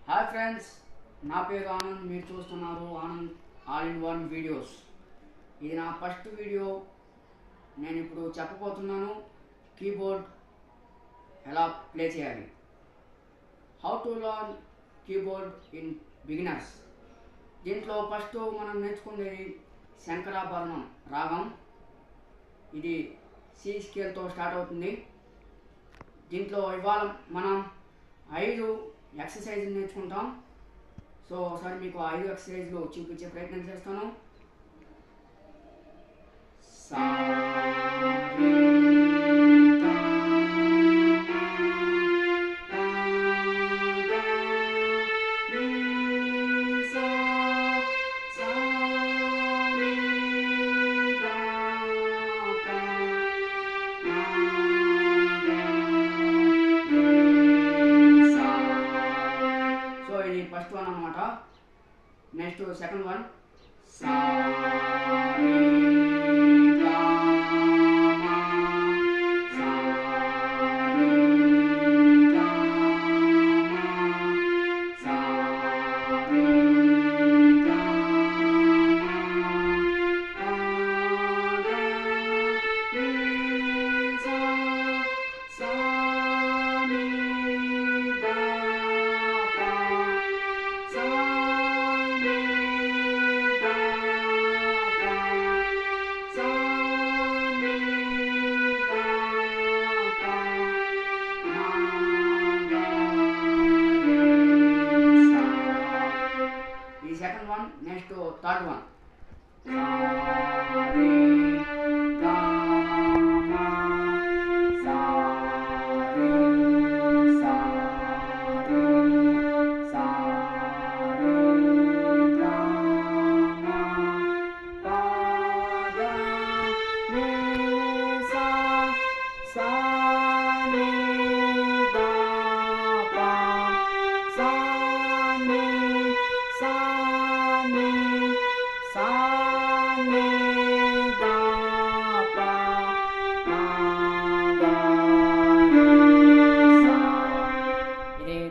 Hi friends, నా పేరు ఆనంద్. మీరు చూస్తున్నారు Anand all in one videos. ఇది నా ఫస్ట్ వీడియో. నేను ఇప్పుడు చెప్పబోతున్నాను కీబోర్డ్ ఎలా ప్లే చేయాలి. How to learn keyboard in beginners. దీంట్లో ఫస్ట్ మనం నేర్చుకునేది శంకరాభరణం రాగం. ఇది సి స్కేల్తో స్టార్ట్ అవుతుంది. దీంట్లో ఇవాళ మనం 5 ఎక్సర్సైజులు నేర్చుకుంటాం. సో ఒకసారి మీకు 5 ఎక్సర్సైజులు చూపించే ప్రయత్నం చేస్తాను. ఇది ఫస్ట్ వన్ అన్నమాట. Next second one second one. Next third one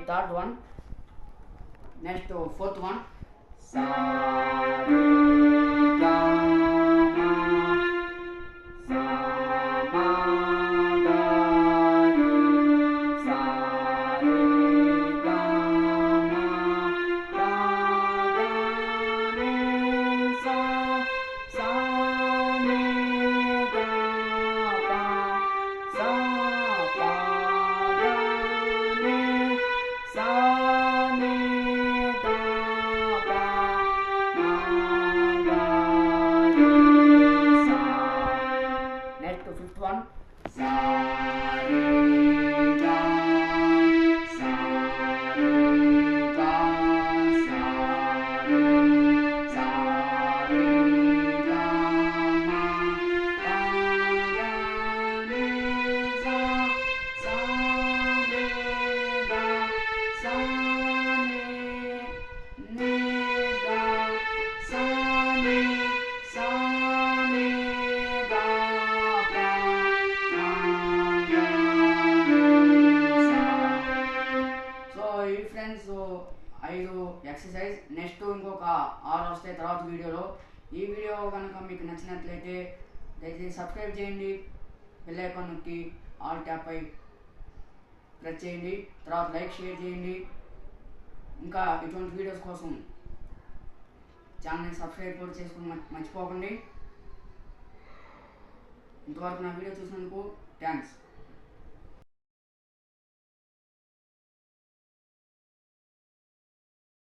third one. Next fourth one fifth one friends. 5 exercise. Next ఇంకొక 6 వస్తాయి తర్వాత వీడియోలో. ఈ వీడియో కనుక మీకు నచ్చినట్లయితే దయచేసి సబ్స్క్రైబ్ చేయండి. బెల్ ఐకాన్ నొక్కి ఆల్ ట్యాప్ పై ప్రెస్ చేయండి. తర్వాత లైక్ షేర్ చేయండి. ఇంకా ఇటువంటి వీడియోస్ కోసం ఛానల్ని సబ్స్క్రైబ్ కూడా చేసుకుని మర్చిపోకండి. ఇంతవరకు నా వీడియో చూసినందుకు థ్యాంక్స్.